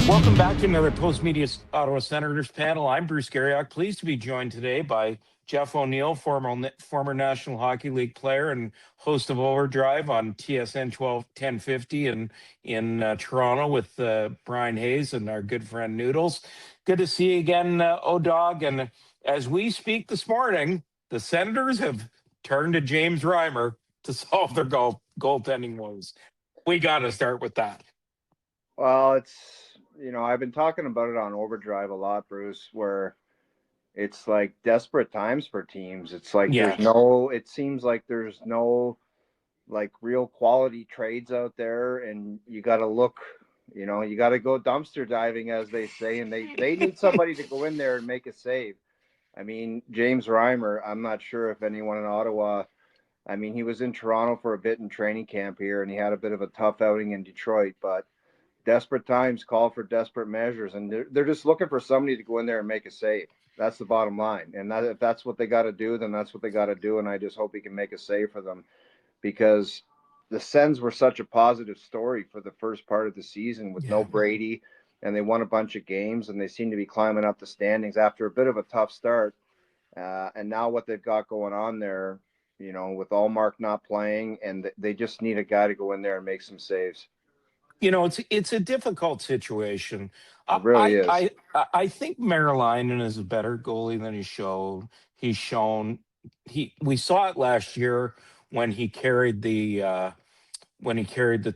Welcome back to another Post-Media Ottawa Senators panel. I'm Bruce Garrioch, pleased to be joined today by Jeff ONeill, former National Hockey League player and host of OverDrive on TSN 1050 and in Toronto with Brian Hayes and our good friend Noodles. Good to see you again, O-Dog. And as we speak this morning, the Senators have turned to James Reimer to solve their goaltending woes. We got to start with that. Well, I've been talking about it on OverDrive a lot, Bruce, where it's like desperate times for teams. It's like it seems like there's no like real quality trades out there, and you got to look, you got to go dumpster diving, as they say, and they need somebody to go in there and make a save. I mean, James Reimer, I'm not sure if anyone in Ottawa, I mean, he was in Toronto for a bit in training camp here, and he had a bit of a tough outing in Detroit, but desperate times call for desperate measures, and they're just looking for somebody to go in there and make a save. That's the bottom line. And if that's what they got to do, then that's what they got to do. And I just hope he can make a save for them, because the Sens were such a positive story for the first part of the season with no Brady, and they won a bunch of games, and they seem to be climbing up the standings after a bit of a tough start. And now what they've got going on there, with Ullmark not playing, and they just need a guy to go in there and make some saves. It's a difficult situation. It really is. I think Merrilainen is a better goalie than He's shown we saw it last year when he carried the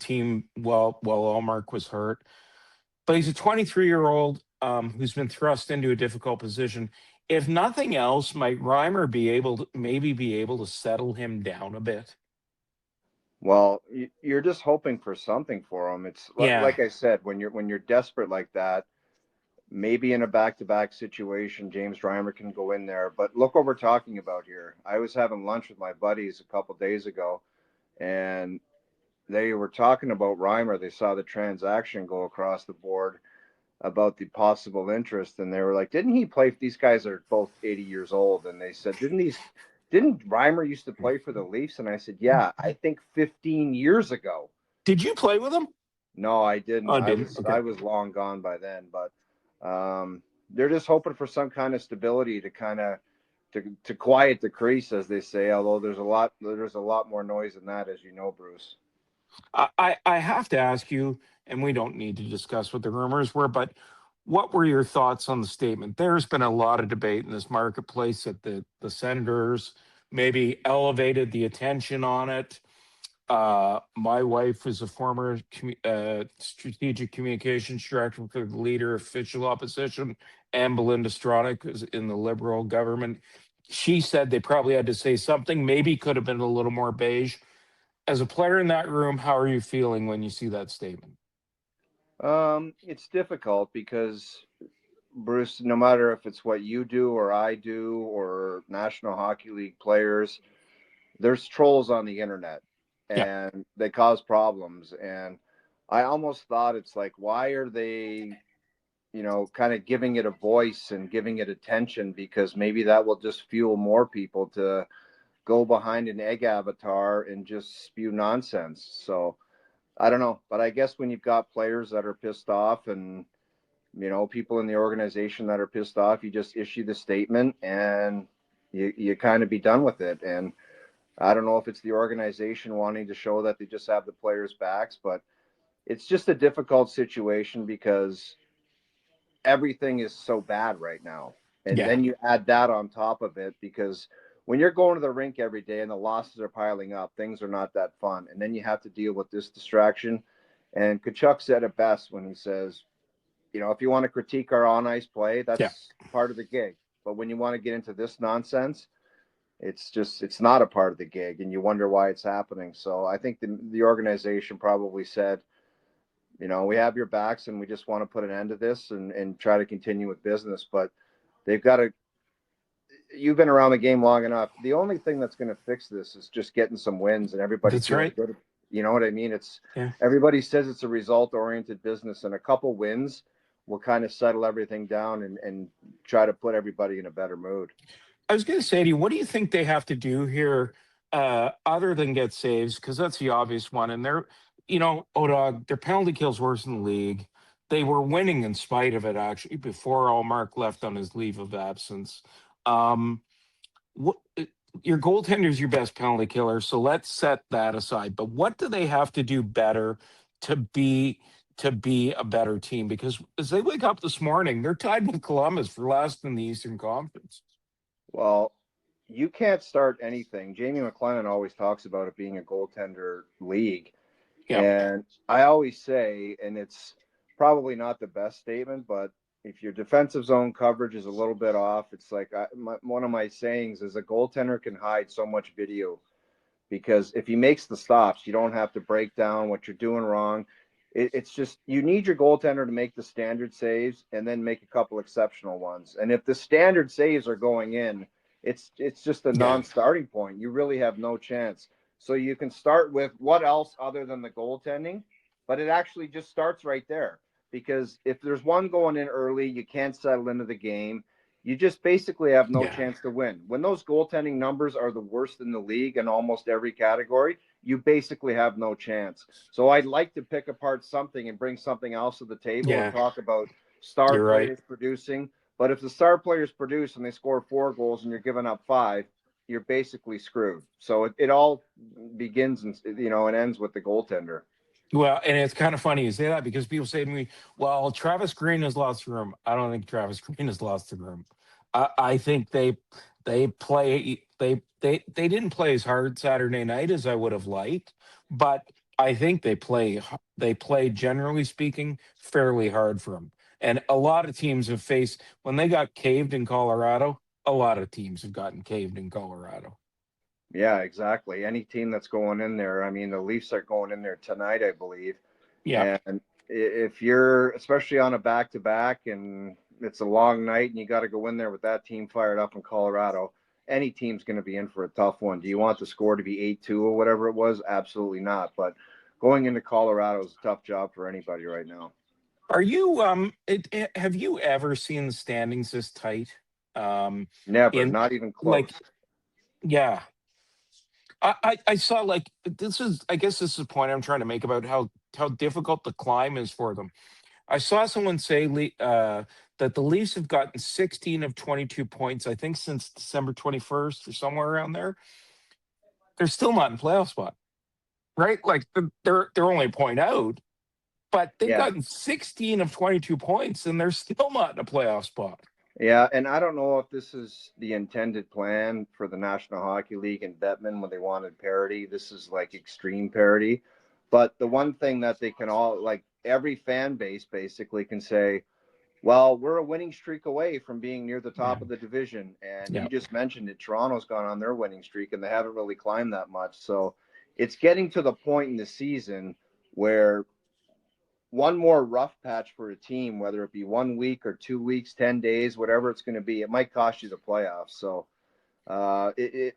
team while Allmark was hurt. But he's a 23-year-old who's been thrust into a difficult position. If nothing else, might Reimer be able to settle him down a bit? Well, you're just hoping for something for him. It's like I said, when you're desperate like that, maybe in a back-to-back situation, James Reimer can go in there. But look what we're talking about here. I was having lunch with my buddies a couple days ago, and they were talking about Reimer. They saw the transaction go across the board about the possible interest, and they were like, "Didn't he play?" These guys are both 80 years old, and they said, Didn't Reimer used to play for the Leafs?" And I said, "Yeah, I think 15 years ago." Did you play with him? No, I didn't. Oh, I was long gone by then, but they're just hoping for some kind of stability to kind of to quiet the crease, as they say. Although there's a lot more noise than that, as you know, Bruce. I have to ask you, and we don't need to discuss what the rumors were, but what were your thoughts on the statement? There's been a lot of debate in this marketplace that the Senators maybe elevated the attention on it. My wife is a former strategic communications director for the leader of official opposition, and Belinda Stronach is in the Liberal government. She said they probably had to say something, maybe could have been a little more beige. As a player in that room, how are you feeling when you see that statement? It's difficult because, Bruce, no matter if it's what you do or I do or National Hockey League players, there's trolls on the internet, and they cause problems. And I almost thought, it's like, why are they, kind of giving it a voice and giving it attention? Because maybe that will just fuel more people to go behind an egg avatar and just spew nonsense. So I don't know, but I guess when you've got players that are pissed off, and people in the organization that are pissed off, you just issue the statement and you kind of be done with it. And I don't know if it's the organization wanting to show that they just have the players' backs, but it's just a difficult situation because everything is so bad right now. And then you add that on top of it, because when you're going to the rink every day and the losses are piling up, things are not that fun. And then you have to deal with this distraction. And Tkachuk said it best when he says, if you want to critique our on-ice play, that's part of the gig. But when you want to get into this nonsense, it's not a part of the gig, and you wonder why it's happening. So I think the organization probably said, we have your backs, and we just want to put an end to this and try to continue with business. But they've got to. You've been around the game long enough. The only thing that's going to fix this is just getting some wins, and everybody feels good. You know what I mean? Everybody says it's a result-oriented business, and a couple wins will kind of settle everything down and try to put everybody in a better mood. I was going to say to you, what do you think they have to do here other than get saves? Because that's the obvious one. And they're, O-Dog, their penalty kill's worse in the league. they were winning in spite of it, actually, before Allmark left on his leave of absence. Um, what your goaltender's your best penalty killer, so let's set that aside. But what do they have to do better to be a better team? Because as they wake up this morning, they're tied with Columbus for last in the Eastern Conference. Well, you can't start anything. Jamie McLennan always talks about it being a goaltender league. Yeah, And I always say, and it's probably not the best statement, but if your defensive zone coverage is a little bit off, it's like one of my sayings is a goaltender can hide so much video because if he makes the stops, you don't have to break down what you're doing wrong. It's just you need your goaltender to make the standard saves and then make a couple exceptional ones. And if the standard saves are going in, it's just a yeah, non-starting point. You really have no chance. So you can start with what else other than the goaltending, but it actually just starts right there because if there's one going in early, you can't settle into the game. You just basically have no yeah, chance to win. When those goaltending numbers are the worst in the league in almost every category, you basically have no chance. So I'd like to pick apart something and bring something else to the table and yeah. talk about star You're right. players producing. But if the star players produce and they score 4 goals and you're giving up 5, you're basically screwed. So it all begins and and ends with the goaltender. Well, and it's kind of funny you say that because people say to me, "Well, Travis Green has lost the room." I don't think Travis Green has lost the room. I think they didn't play as hard Saturday night as I would have liked, but I think they play generally speaking fairly hard for them. And a lot of teams have faced when they got caved in Colorado. A lot of teams have gotten caved in Colorado. Yeah, exactly. Any team that's going in there, I mean, the Leafs are going in there tonight, I believe. Yeah, And if you're, especially on a back to back and it's a long night and you got to go in there with that team fired up in Colorado, any team's going to be in for a tough one. Do you want the score to be 8-2 or whatever it was? Absolutely not. But going into Colorado is a tough job for anybody right now. are you have you ever seen the standings this tight? Never, In not even like close. yeah. I saw like this is I guess this is the point I'm trying to make about how difficult the climb is for them. I saw someone say that the Leafs have gotten 16 of 22 points, I think since December 21st or somewhere around there. They're still not in playoff spot, right? Like they're only a point out, but they've Yeah. gotten 16 of 22 points and they're still not in a playoff spot. Yeah, and I don't know if this is the intended plan for the National Hockey League and Bettman when they wanted parity. This is like extreme parity. But the one thing that they can all, like every fan base basically can say, well, we're a winning streak away from being near the Yeah. top of the division. And Yeah. you just mentioned it. Toronto's gone on their winning streak and they haven't really climbed that much. So it's getting to the point in the season where one more rough patch for a team, whether it be 1 week or 2 weeks, 10 days, whatever it's going to be, it might cost you the playoffs. So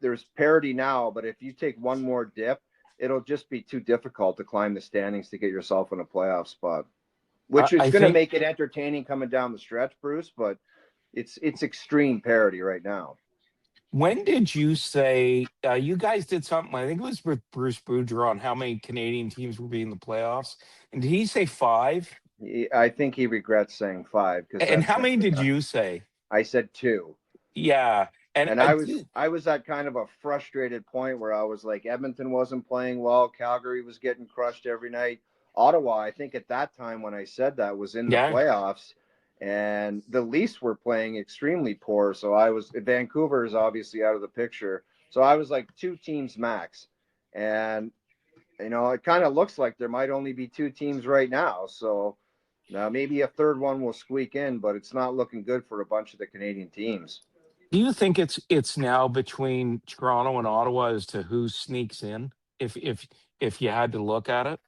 there's parity now, but if you take one more dip, it'll just be too difficult to climb the standings to get yourself in a playoff spot, I, which is I going to think make it entertaining coming down the stretch, Bruce. But it's extreme parity right now. when did you say you guys did something? I think it was with Bruce Boudreau on how many Canadian teams will be in the playoffs. And did he say five? I think he regrets saying 5 because And that's how many never did done. you say? I said 2. Yeah. And And I I was at kind of a frustrated point where I was like, Edmonton wasn't playing well, Calgary was getting crushed every night. Ottawa, I think at that time when I said that was in the yeah. playoffs, and the Leafs were playing extremely poor. So I was Vancouver is obviously out of the picture. So I was like 2 teams max, and it kind of looks like there might only be 2 teams right now. So now maybe a third one will squeak in, but it's not looking good for a bunch of the Canadian teams. Do you think it's now between Toronto and Ottawa as to who sneaks in? If you had to look at it?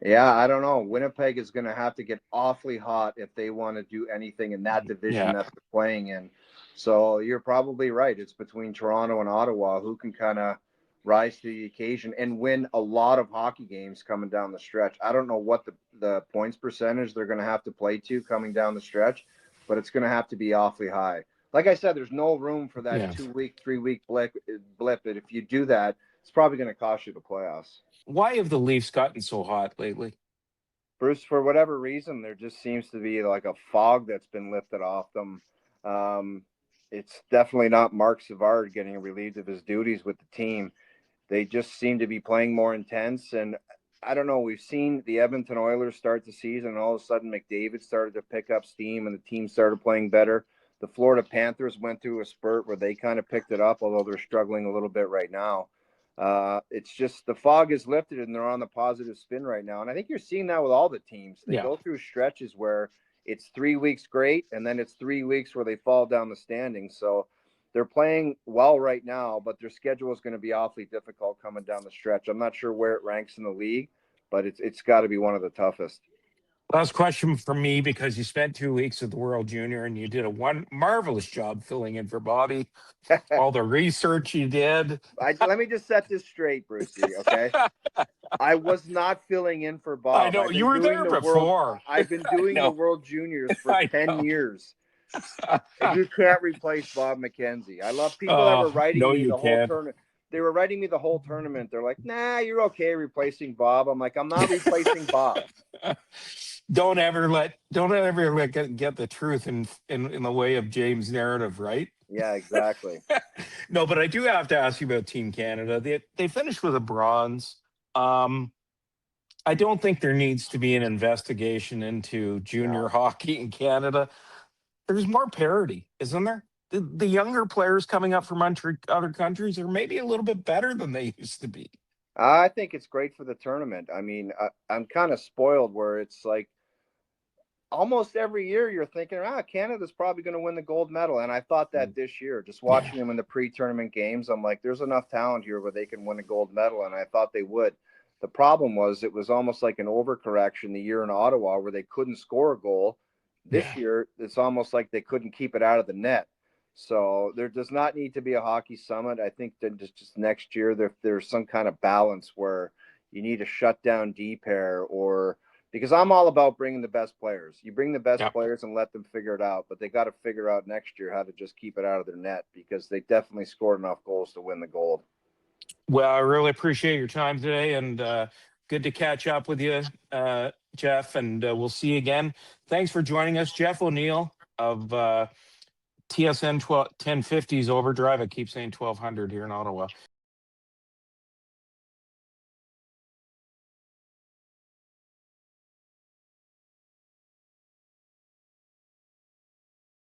Yeah, I don't know. Winnipeg is going to have to get awfully hot if they want to do anything in that division Yeah. that they're playing in. So you're probably right. It's between Toronto and Ottawa who can kind of rise to the occasion and win a lot of hockey games coming down the stretch. I don't know what the points percentage they're going to have to play to coming down the stretch, but it's going to have to be awfully high. Like I said, there's no room for that Yeah. 2 week, 3 week blip. But if you do that, it's probably going to cost you the playoffs. Why have the Leafs gotten so hot lately? Bruce, for whatever reason, there just seems to be like a fog that's been lifted off them. It's definitely not Mark Savard getting relieved of his duties with the team. They just seem to be playing more intense. And I don't know, we've seen the Edmonton Oilers start the season, and all of a sudden McDavid started to pick up steam and the team started playing better. The Florida Panthers went through a spurt where they kind of picked it up, although they're struggling a little bit right now. It's just the fog is lifted and they're on the positive spin right now. And I think you're seeing that with all the teams. They go through stretches where it's 3 weeks great, and then it's 3 weeks where they fall down the standings. So they're playing well right now, but their schedule is going to be awfully difficult coming down the stretch. I'm not sure where it ranks in the league, but it's got to be one of the toughest. Last question for me, because you spent 2 weeks at the World Junior and you did a marvelous job filling in for Bobby. All the research you did. Let me just set this straight, Brucey, okay? I was not filling in for Bob. I know you were there before. I've been doing the World Juniors for 10 years. You can't replace Bob McKenzie. I love people that were writing me the whole tournament. They were writing me the whole tournament. They're like, "Nah, you're okay replacing Bob." I'm like, "I'm not replacing Bob." Don't ever let get the truth in the way of James' narrative, right? Yeah, exactly. No, but I do have to ask you about Team Canada. They finished with a bronze. I don't think there needs to be an investigation into junior hockey in Canada. There's more parity, isn't there? The younger players coming up from other countries are maybe a little bit better than they used to be. I think it's great for the tournament. I mean, I'm kind of spoiled where it's like almost every year you're thinking, Canada's probably going to win the gold medal. And I thought that this year, just watching them in the pre-tournament games, I'm like, there's enough talent here where they can win a gold medal. And I thought they would. The problem was it was almost like an overcorrection the year in Ottawa where they couldn't score a goal. This year, it's almost like they couldn't keep it out of the net. So there does not need to be a hockey summit. I think that just next year there's some kind of balance where you need to shut down D-pair, or because I'm all about bringing the best players. You bring the best players and let them figure it out, but they got to figure out next year how to just keep it out of their net, because they definitely scored enough goals to win the gold. Well, I really appreciate your time today, and good to catch up with you, Jeff, and we'll see you again. Thanks for joining us, Jeff ONeill of TSN 1050's OverDrive. I keep saying 1200 here in Ottawa.